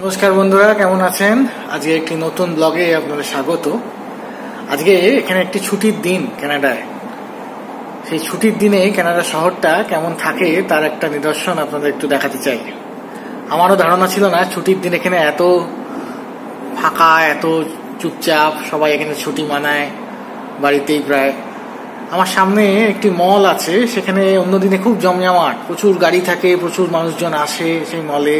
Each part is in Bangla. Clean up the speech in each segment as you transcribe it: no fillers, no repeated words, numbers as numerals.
নমস্কার বন্ধুরা, কেমন আছেন? আজকে একটি নতুন ব্লগে আপনাদের স্বাগত। আজকে এখানে একটি ছুটির দিন কানাডায়। সেই ছুটির দিনে কানাডা শহরটা কেমন থাকে তার একটা নিদর্শন আপনাদের একটু দেখাতে চাই। আমারও ধারণা ছিল না ছুটির দিন এখানে এত ফাঁকা, এত চুপচাপ, সবাই এখানে ছুটি মানায় বাড়িতেই প্রায়। আমার সামনে একটি মল আছে, সেখানে অন্যদিনে খুব জমজমাট, প্রচুর গাড়ি থাকে, প্রচুর মানুষজন আসে সেই মলে।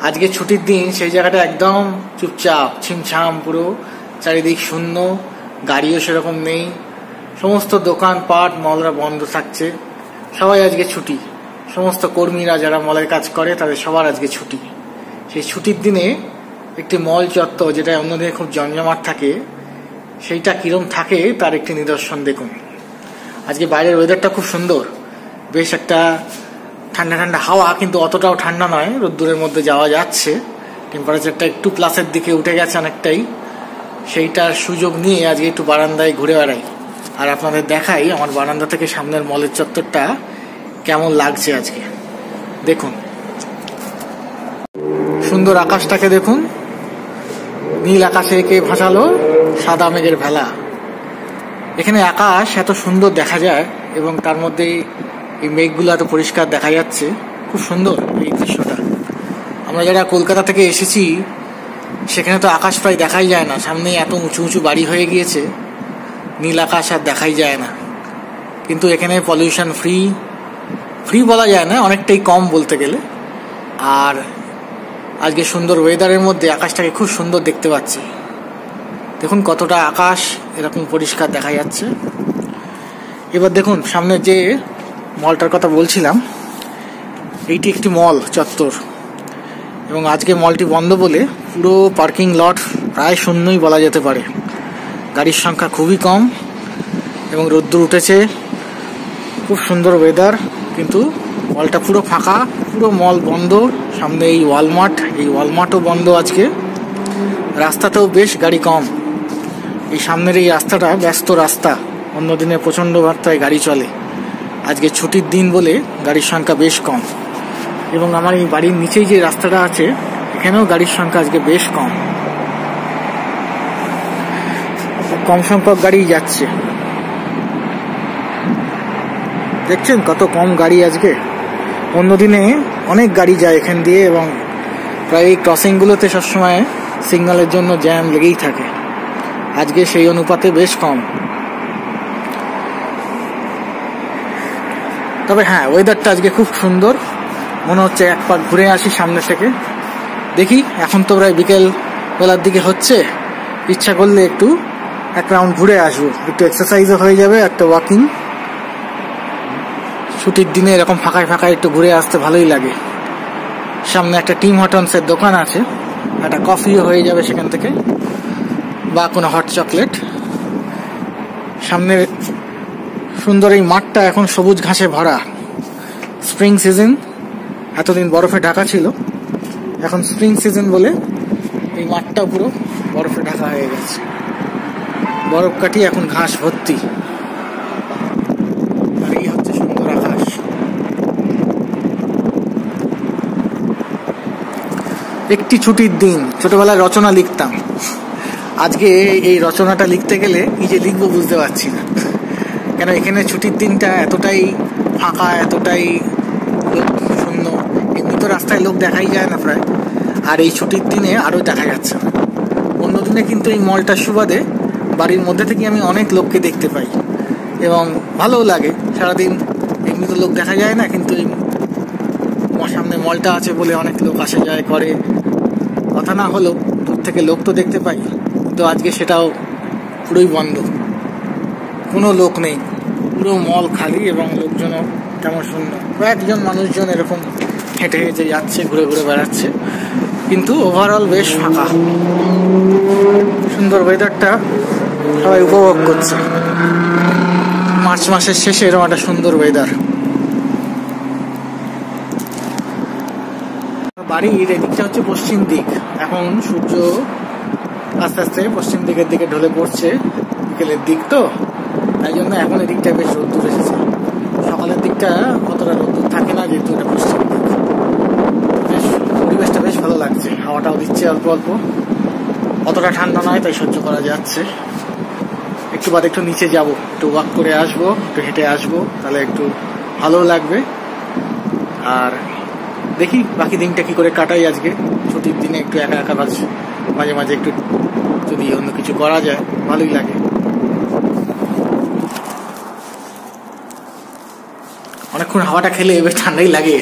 আজকে ছুটির দিন সেই জায়গাটা একদম চুপচাপ, ছিমছাম, পুরো চারিদিক শূন্য, গাড়িও সেরকম নেই, সমস্ত দোকানপাট মলরা বন্ধ থাকছে, সবাই আজকে ছুটি। সমস্ত কর্মীরা যারা মলের কাজ করে তাদের সবার আজকে ছুটি। সেই ছুটির দিনে একটি মল চত্বর, যেটা অন্যদিনে খুব জমজমাট থাকে, সেইটা কিরম থাকে তার একটি নিদর্শন দেখুন। আজকে বাইরের ওয়েদারটা খুব সুন্দর, বেশ একটা ঠান্ডা ঠান্ডা হাওয়া, কিন্তু অতটাও ঠান্ডা নয়, রোদ্দুরের মধ্যে যাওয়া যাচ্ছে। টেম্পারেচারটা একটু প্লাসের দিকে উঠে গেছে অনেকটাই। সেইটার সুযোগ নিয়ে আজকে একটু বারান্দায় ঘুরে বেড়াই আর আপনাদের দেখাই আমার বারান্দা থেকে সামনের মলের চত্বরটা কেমন লাগছে আজকে। দেখুন, সুন্দর আকাশটাকে দেখুন, নীল আকাশে একে ভাসালো সাদা মেঘের ভেলা। এখানে আকাশ এত সুন্দর দেখা যায় এবং তার মধ্যে এই মেঘগুলো এত পরিষ্কার দেখা যাচ্ছে, খুব সুন্দর এই দৃশ্যটা। আমরা যারা কলকাতা থেকে এসেছি সেখানে তো আকাশ প্রায় দেখাই যায় না, সামনে এত উঁচু উঁচু বাড়ি হয়ে গিয়েছে, নীল আকাশ আর দেখাই যায় না। কিন্তু এখানে পলিউশন ফ্রি বলা যায় না, অনেকটাই কম বলতে গেলে। আর আজকে সুন্দর ওয়েদারের মধ্যে আকাশটাকে খুব সুন্দর দেখতে পাচ্ছি। দেখুন কতটা আকাশ এরকম পরিষ্কার দেখা যাচ্ছে। এবার দেখুন সামনে যে মলটার কথা বলছিলাম, এইটি একটি মল চত্বর এবং আজকে মলটি বন্ধ বলে পুরো পার্কিং লট প্রায় শূন্যই বলা যেতে পারে। গাড়ির সংখ্যা খুবই কম এবং রোদ্দুর উঠেছে, খুব সুন্দর ওয়েদার, কিন্তু মলটা পুরো ফাঁকা, পুরো মল বন্ধ। সামনে এই ওয়ালমার্টও বন্ধ আজকে। রাস্তাতেও বেশ গাড়ি কম, এই সামনের এই রাস্তাটা ব্যস্ত রাস্তা, অন্যদিনে প্রচণ্ড মাত্রায় গাড়ি চলে। আজকে ছুটির দিন বলে গাড়ির সংখ্যা বেশ কম এবং আমার এই বাড়ির নিচেই যে রাস্তাটা আছে এখানেও গাড়ির সংখ্যা আজকে বেশ কম সংখ্যক গাড়ি যাচ্ছে। দেখছেন কত কম গাড়ি আজকে। অন্যদিনে অনেক গাড়ি যায় এখান দিয়ে এবং প্রায় এই ক্রসিংগুলোতে সবসময় সিগন্যালের জন্য জ্যাম লেগেই থাকে। আজকে সেই অনুপাতে বেশ কম। তবে হ্যাঁ, ওয়েদারটা আজকে খুব সুন্দর, মনে হচ্ছে এক পাক ঘুরে আসি সামনে থেকে। দেখি, এখন তো প্রায় বিকেল বেলার দিকে হচ্ছে, ইচ্ছা করলে একটু এক রাউন্ড ঘুরে আসবো, একটু এক্সারসাইজও হয়ে যাবে, একটা ওয়াকিং। ছুটির দিনে এরকম ফাঁকায় ফাঁকায় একটু ঘুরে আসতে ভালোই লাগে। সামনে একটা টিম হর্টনসের দোকান আছে, একটা কফিও হয়ে যাবে সেখান থেকে, বা কোনো হট চকলেট। সামনে সুন্দর এই মাঠটা এখন সবুজ ঘাসে ভরা। স্প্রিং সিজন, এতদিন বরফে ঢাকা ছিল, এখন স্প্রিং সিজন বলে এই মাঠটা পুরো বরফে ঢাকা হয়ে গেছে। বরফ কাটিয়ে এখন ঘাস ভর্তি, আর এই হচ্ছে সুন্দর আকাশ। একটি ছুটির দিন, ছোটবেলায় রচনা লিখতাম, আজকে এই রচনাটা লিখতে গেলে কি যে লিখবো বুঝতে পারছি না। কেন এখানে ছুটির দিনটা এতটাই ফাঁকা, এতটাই লোক শূন্য। এমনি তো রাস্তায় লোক দেখাই যায় না প্রায়, আর এই ছুটির দিনে আরও দেখা যাচ্ছে না। অন্যদিনে কিন্তু এই মলটার সুবাদে বাড়ির মধ্যে থেকে আমি অনেক লোককে দেখতে পাই এবং ভালোও লাগে। সারাদিন এমনি তো লোক দেখা যায় না, কিন্তু এই সামনে মলটা আছে বলে অনেক লোক আসে যায় করে। কথা না হলেও দূর থেকে লোক তো দেখতে পাই, তো আজকে সেটাও পুরোই বন্ধ, কোনো লোক নেই, পুরো মল খালি এবং লোকজনও তেমন শূন্য। কয়েকজন মানুষজন এরকম হেঁটে হেঁটে যাচ্ছে, ঘুরে ঘুরে বেড়াচ্ছে, কিন্তু ওভারঅল বেশ ফাঁকা। সুন্দর ওয়েদারটা সবাই উপভোগ করছে। মার্চ মাসের শেষে এরকম একটা সুন্দর ওয়েদার। বাড়ির এদিকটা হচ্ছে পশ্চিম দিক, এখন সূর্য আস্তে আস্তে পশ্চিম দিকের দিকে ঢলে পড়ছে, বিকেলের দিক তো, তাই জন্য এখন এদিকটা বেশ রোদ্দুর এসেছে। সকালের দিকটা অতটা রোদ্দুর থাকে না, যেহেতু এটা পশ্চিম দিক। বেশ পরিবেশটা বেশ ভালো লাগছে, হাওয়াটাও দিচ্ছে অল্প অল্প, অতটা ঠান্ডা নয় তাই সহ্য করা যাচ্ছে। একটু বাদে একটু নিচে যাব, একটু ওয়াক করে আসবো, একটু হেঁটে আসবো, তাহলে একটু ভালো লাগবে। আর দেখি বাকি দিনটা কি করে কাটাই। আজকে ছুটির দিনে একটু একা একা মাঝে মাঝে একটু যদি অন্য কিছু করা যায় ভালোই লাগে। অনেকক্ষণ হাওয়াটা খেলে বেশ ঠান্ডাই লাগে।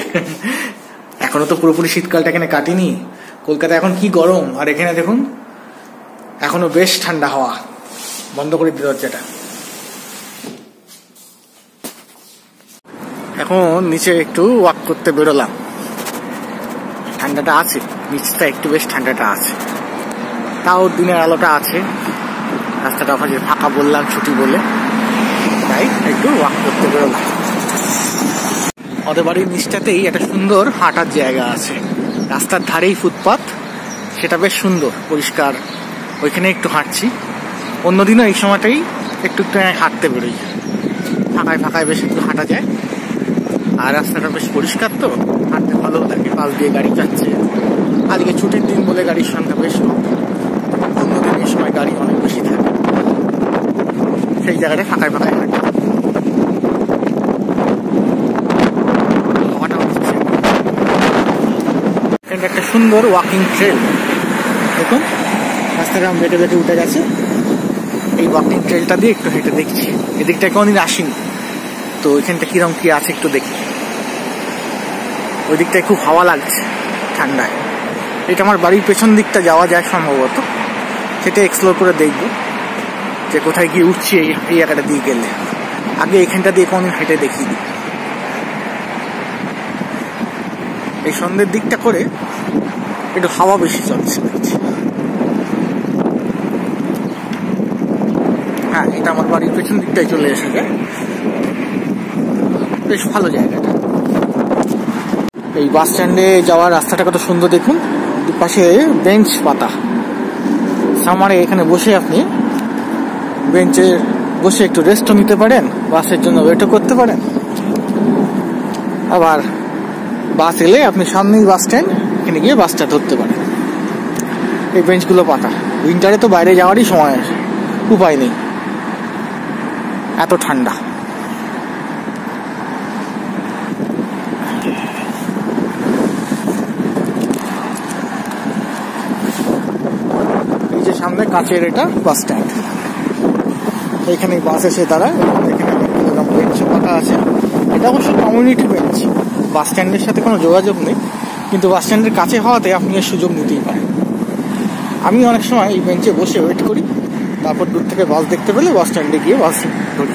এখনো তো পুরোপুরি শীতকালটা এখানে কাটিনি। কলকাতা এখন কি গরম, আর এখানে দেখুন এখনো বেশ ঠান্ডা হাওয়া। বন্ধ করে দিতে হচ্ছে এটা। এখন নিচে একটু ওয়াক করতে বেরোলাম, ঠান্ডাটা আছে নিচটা, একটু বেশ ঠান্ডাটা আছে, তাও দিনের আলোটা আছে। রাস্তাটা ফাঁকা বললাম ছুটি বলে, তাই একটু ওয়াক করতে বেরোলাম। ওদের বাড়ির নিচটাতেই একটা সুন্দর হাঁটার জায়গা আছে, রাস্তার ধারেই ফুটপাথ, সেটা বেশ সুন্দর পরিষ্কার। ওইখানে একটু হাঁটছি। অন্যদিনও এই সময়টাই একটু একটু হাঁটতে বেরোই, ফাঁকায় ফাঁকায় বেশ একটু হাঁটা যায়। আর রাস্তাটা বেশ পরিষ্কার, তো হাঁটতে ভালো লাগে। পাশ দিয়ে গাড়ি যাচ্ছে। আজকে ছুটির দিন বলে গাড়ির সংখ্যা বেশ কম, অন্যদিন এই সময় গাড়ি অনেক বেশি থাকে। সেই জায়গাটা ফাঁকায় ফাঁকায় হাঁটে। এটা একটা সুন্দর ওয়াকিং ট্রেল, দেখুন রাস্তাটা বেটে বেটে উঠে গেছে। এই ওয়াকিং ট্রেলটা দিয়ে একটু হেঁটে দেখছি। এদিকটা কোনদিন আসিনি, তো এখানটা কিরকম কি আছে একটু দেখি। ওই দিকটায় খুব হাওয়া লাগছে ঠান্ডায়। এটা আমার বাড়ির পেছন দিকটা যাওয়া যায় সম্ভবত, সেটা এক্সপ্লোর করে দেখবো যে কোথায় গিয়ে উঠছি এই জায়গাটা দিয়ে গেলে। আগে এখানটা দিয়ে কোনদিন হেঁটে দেখি। এই সন্ধ্যের দিকটা করে একটু হাওয়া বেশি চলছে। হ্যাঁ, এটা আমার বাড়ির পেছন দিকটাই চলে এসেছে, বেশ ভালো জায়গাটা। এই বাস স্ট্যান্ডে যাওয়ার রাস্তাটা কত সুন্দর দেখুন, দুপাশে বেঞ্চ পাতা। সামারে এখানে বসে আপনি বেঞ্চে বসে একটু রেস্টও নিতে পারেন, বাসের জন্য ওয়েটও করতে পারেন। আবার বাস এলে আপনি সামনেই বাস স্ট্যান্ড, এখানে গিয়ে বাসটা ধরতে পারেন। এই বেঞ্চগুলো পাতা। উইন্টারে তো বাইরে যাওয়ারই সময় উপায় নেই, এত ঠান্ডা। এই যে সামনে কাঁচের এটা বাস স্ট্যান্ড, এখানে বাস এসে দাঁড়ায়। এখানে বেঞ্চ পাতা আছে। এটা অবশ্য কমিউনিটি বেঞ্চ, বাস স্ট্যান্ডের সাথে কোনো যোগাযোগ নেই, কিন্তু বাস স্ট্যান্ডের কাছে হওয়াতে আপনি এর সুযোগ নিতেই পারেন। আমি অনেক সময় এই বেঞ্চে বসে ওয়েট করি, তারপর দূর থেকে বাস দেখতে পেলে বাস স্ট্যান্ডে গিয়ে বাস ধরি।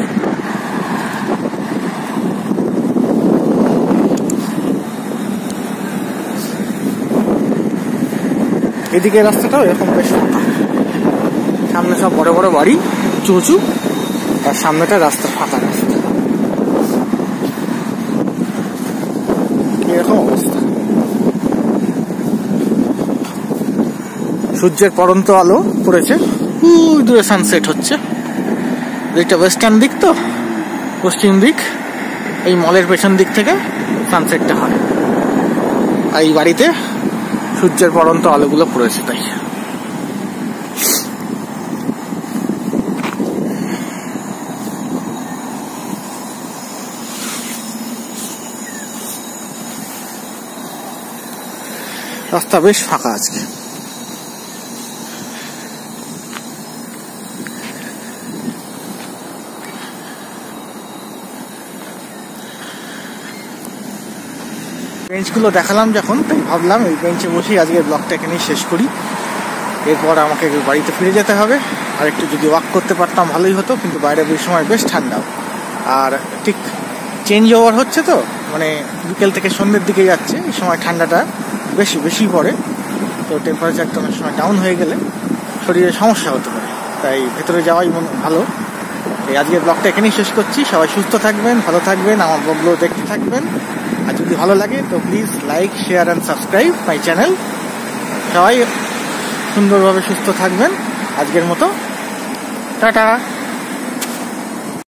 এদিকে রাস্তাটাও এরকম বেশ ফাঁকা, সামনে সব বড় বড় বাড়ি উঁচু উঁচু, আর সামনেটা রাস্তা ফাঁকা রাস্তা। এরকম অবস্থা। সূর্যের পড়ন্ত আলো পড়েছে, দূরে সানসেট হচ্ছে। এটা ওয়েস্টার্ন দিক, তো পশ্চিম দিক, এই মলের পেছন দিক থেকে সানসেটটা হয়। আর এই বাড়িতে সূর্যের পড়ন্ত আলোগুলো পড়েছে, তাই রাস্তা বেশ ফাঁকা আজকে। বেঞ্চগুলো দেখালাম যখন, তাই ভাবলাম এই বেঞ্চে বসেই আজকে ব্লগটা এখানেই শেষ করি। এরপর আমাকে বাড়িতে ফিরে যেতে হবে। আর একটু যদি ওয়াক করতে পারতাম ভালোই হতো, কিন্তু বাইরে এই সময় বেশ ঠান্ডা। আর ঠিক চেঞ্জ ওভার হচ্ছে, তো মানে বিকেল থেকে সন্ধ্যের দিকে যাচ্ছে, এই সময় ঠান্ডাটা বেশি পড়ে। তো টেম্পারেচারটা অনেক সময় ডাউন হয়ে গেলে শরীরে সমস্যা হতে পারে, তাই ভেতরে যাওয়াই ভালো। এই আজকের ব্লগটা এখানেই শেষ করছি। সবাই সুস্থ থাকবেন, ভালো থাকবেন, আমার ব্লগগুলো দেখতে থাকবেন। আর যদি ভালো লাগে তো please like, share and subscribe my channel. সবাই সুন্দরভাবে সুস্থ থাকবেন। আজকের মতো টাটা।